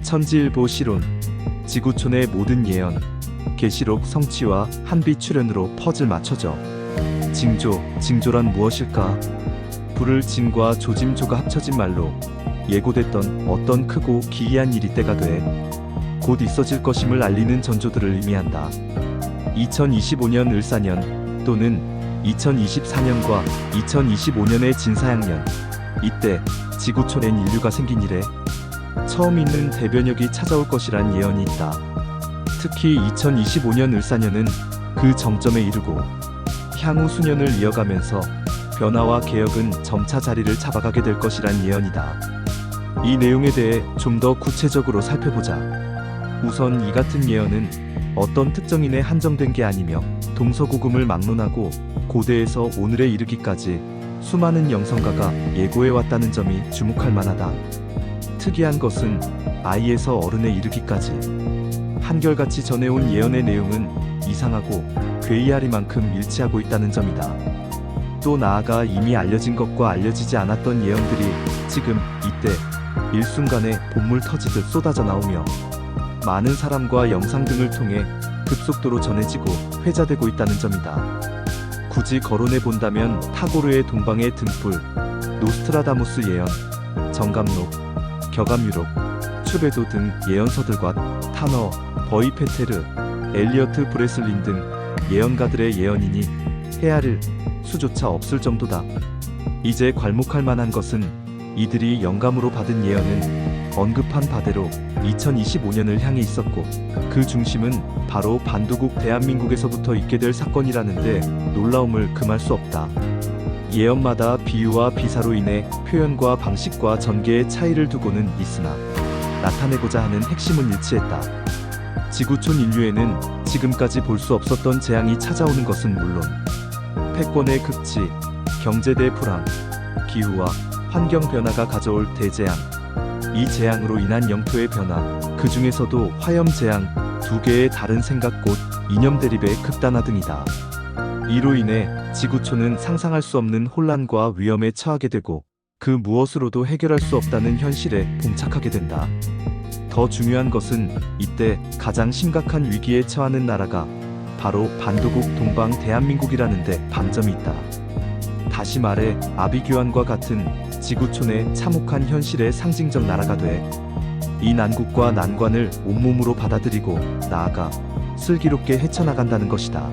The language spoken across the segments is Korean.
천지일보 시론, 지구촌의 모든 예언, 계시록 성취와 한빛 출현으로 퍼즐 맞춰져. 징조, 징조란 무엇일까? 불을 징과 조짐조가 합쳐진 말로 예고됐던 어떤 크고 기이한 일이 때가 돼 곧 있어질 것임을 알리는 전조들을 의미한다. 2025년 을사년 또는 2024년과 2025년의 진사양년, 이때 지구촌엔 인류가 생긴 이래 처음 있는 대변역이 찾아올 것이란 예언이 있다. 특히 2025년 을사년은 그 정점에 이르고 향후 수년을 이어가면서 변화와 개혁은 점차 자리를 잡아가게 될 것이란 예언이다. 이 내용에 대해 좀 더 구체적으로 살펴보자. 우선 이 같은 예언은 어떤 특정인에 한정된 게 아니며 동서고금을 막론하고 고대에서 오늘에 이르기까지 수많은 영성가가 예고해왔다는 점이 주목할 만하다. 특이한 것은 아이에서 어른에 이르기까지 한결같이 전해온 예언의 내용은 이상하고 괴이하리만큼 일치하고 있다는 점이다. 또 나아가 이미 알려진 것과 알려지지 않았던 예언들이 지금 이때 일순간에 본물 터지듯 쏟아져 나오며 많은 사람과 영상 등을 통해 급속도로 전해지고 회자되고 있다는 점이다. 굳이 거론해 본다면 타고르의 동방의 등불, 노스트라다무스 예언, 정감록, 격암유록, 추베도 등 예언서들과 타너, 버이페테르, 엘리어트 브레슬린 등 예언가들의 예언이니 헤아릴 수조차 없을 정도다. 이제 괄목할 만한 것은 이들이 영감으로 받은 예언은 언급한 바대로 2025년을 향해 있었고 그 중심은 바로 반도국 대한민국에서부터 있게 될 사건이라는데 놀라움을 금할 수 없다. 예언마다 비유와 비사로 인해 표현과 방식과 전개의 차이를 두고는 있으나 나타내고자 하는 핵심은 일치했다. 지구촌 인류에는 지금까지 볼 수 없었던 재앙이 찾아오는 것은 물론 패권의 극치, 경제대 불황, 기후와 환경 변화가 가져올 대재앙, 이 재앙으로 인한 영토의 변화, 그 중에서도 화염 재앙, 두 개의 다른 생각 곧 이념 대립의 극단화 등이다. 이로 인해 지구촌은 상상할 수 없는 혼란과 위험에 처하게 되고 그 무엇으로도 해결할 수 없다는 현실에 봉착하게 된다. 더 중요한 것은 이때 가장 심각한 위기에 처하는 나라가 바로 반도국 동방 대한민국이라는데 방점이 있다. 다시 말해 아비규환과 같은 지구촌의 참혹한 현실의 상징적 나라가 돼 이 난국과 난관을 온몸으로 받아들이고 나아가 슬기롭게 헤쳐나간다는 것이다.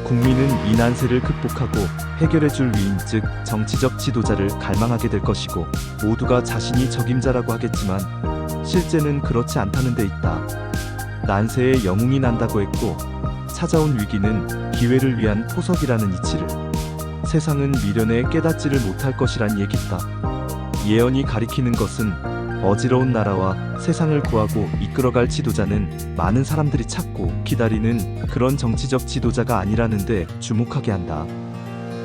국민은 이 난세를 극복하고 해결해줄 위인 즉 정치적 지도자를 갈망하게 될 것이고 모두가 자신이 적임자라고 하겠지만 실제는 그렇지 않다는 데 있다. 난세에 영웅이 난다고 했고 찾아온 위기는 기회를 위한 포석이라는 이치를 세상은 미련에 깨닫지를 못할 것이란 얘기다. 예언이 가리키는 것은 어지러운 나라와 세상을 구하고 이끌어갈 지도자는 많은 사람들이 찾고 기다리는 그런 정치적 지도자가 아니라는데 주목하게 한다.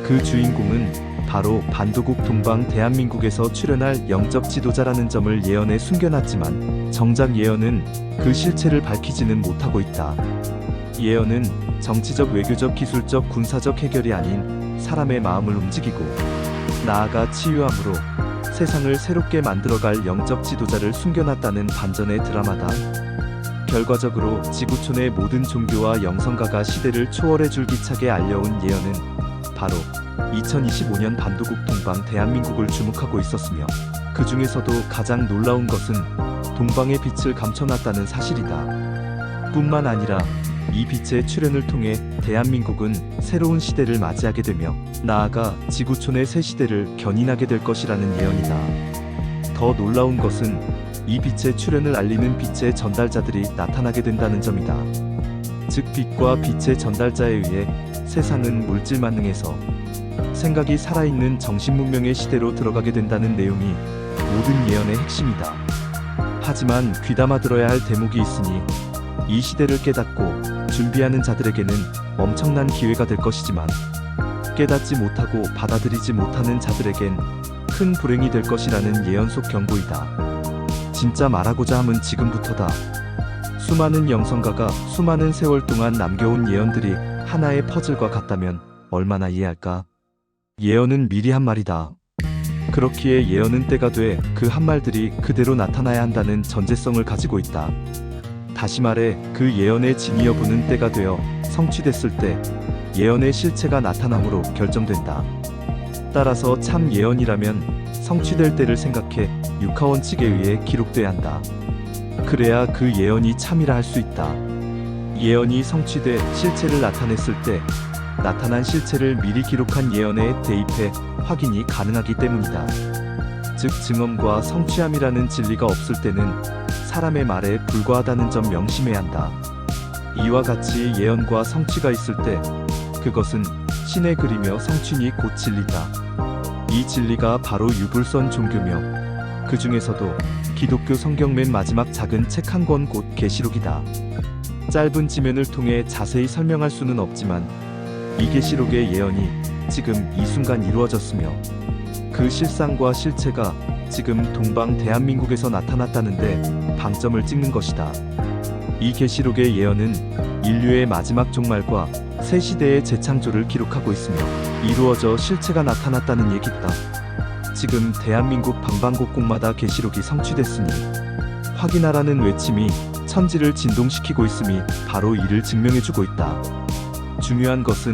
그 주인공은 바로 반도국 동방 대한민국에서 출현할 영적 지도자라는 점을 예언에 숨겨놨지만 정작 예언은 그 실체를 밝히지는 못하고 있다. 예언은 정치적, 외교적, 기술적, 군사적 해결이 아닌 사람의 마음을 움직이고 나아가 치유함으로 세상을 새롭게 만들어갈 영적 지도자를 숨겨놨다는 반전의 드라마다. 결과적으로 지구촌의 모든 종교와 영성가가 시대를 초월해 줄기차게 알려온 예언은 바로 2025년 반도국 동방 대한민국을 주목하고 있었으며 그 중에서도 가장 놀라운 것은 동방의 빛을 감춰놨다는 사실이다. 뿐만 아니라 이 빛의 출현을 통해 대한민국은 새로운 시대를 맞이하게 되며 나아가 지구촌의 새 시대를 견인하게 될 것이라는 예언이다. 더 놀라운 것은 이 빛의 출현을 알리는 빛의 전달자들이 나타나게 된다는 점이다. 즉 빛과 빛의 전달자에 의해 세상은 물질 만능에서 생각이 살아있는 정신문명의 시대로 들어가게 된다는 내용이 모든 예언의 핵심이다. 하지만 귀담아 들어야 할 대목이 있으니 이 시대를 깨닫고 준비하는 자들에게는 엄청난 기회가 될 것이지만 깨닫지 못하고 받아들이지 못하는 자들에겐 큰 불행이 될 것이라는 예언 속 경고이다. 진짜 말하고자 함은 지금부터다. 수많은 영성가가 수많은 세월 동안 남겨온 예언들이 하나의 퍼즐과 같다면 얼마나 이해할까? 예언은 미리 한 말이다. 그렇기에 예언은 때가 돼 그 한 말들이 그대로 나타나야 한다는 전제성을 가지고 있다. 다시 말해 그 예언의 진위 여부는 때가 되어 성취됐을 때 예언의 실체가 나타남으로 결정된다. 따라서 참 예언이라면 성취될 때를 생각해 육하원칙에 의해 기록돼야 한다. 그래야 그 예언이 참이라 할 수 있다. 예언이 성취돼 실체를 나타냈을 때 나타난 실체를 미리 기록한 예언에 대입해 확인이 가능하기 때문이다. 즉 증언과 성취함이라는 진리가 없을 때는 사람의 말에 불과하다는 점 명심해야 한다. 이와 같이 예언과 성취가 있을 때 그것은 신의 글이며 성취니 곧 진리다. 이 진리가 바로 유불선 종교며 그 중에서도 기독교 성경 맨 마지막 작은 책 한 권 곧 계시록이다. 짧은 지면을 통해 자세히 설명할 수는 없지만 이 계시록의 예언이 지금 이 순간 이루어졌으며 그 실상과 실체가 지금 동방 대한민국에서 나타났다는데 방점을 찍는 것이다. 이 계시록의 예언은 인류의 마지막 종말과 새 시대의 재창조를 기록하고 있으며 이루어져 실체가 나타났다는 얘기다. 지금 대한민국 방방곡곡마다 계시록이 성취됐으니 확인하라는 외침이 천지를 진동시키고 있음이 바로 이를 증명해주고 있다. 중요한 것은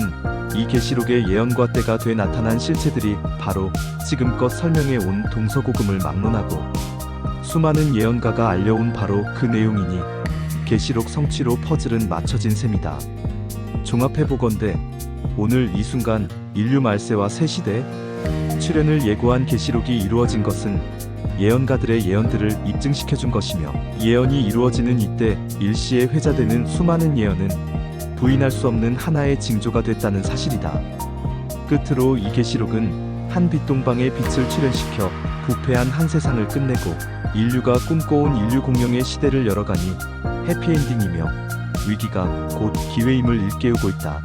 이 계시록의 예언과 때가 돼 나타난 실체들이 바로 지금껏 설명해 온 동서고금을 막론하고 수많은 예언가가 알려온 바로 그 내용이니 계시록 성취로 퍼즐은 맞춰진 셈이다. 종합해보건대 오늘 이 순간 인류 말세와 새 시대 출현을 예고한 계시록이 이루어진 것은 예언가들의 예언들을 입증시켜준 것이며 예언이 이루어지는 이때 일시에 회자되는 수많은 예언은 부인할 수 없는 하나의 징조가 됐다는 사실이다. 끝으로 이 계시록은 한 빛동방의 빛을 출현시켜 부패한 한 세상을 끝내고 인류가 꿈꿔온 인류 공룡의 시대를 열어가니 해피엔딩이며 위기가 곧 기회임을 일깨우고 있다.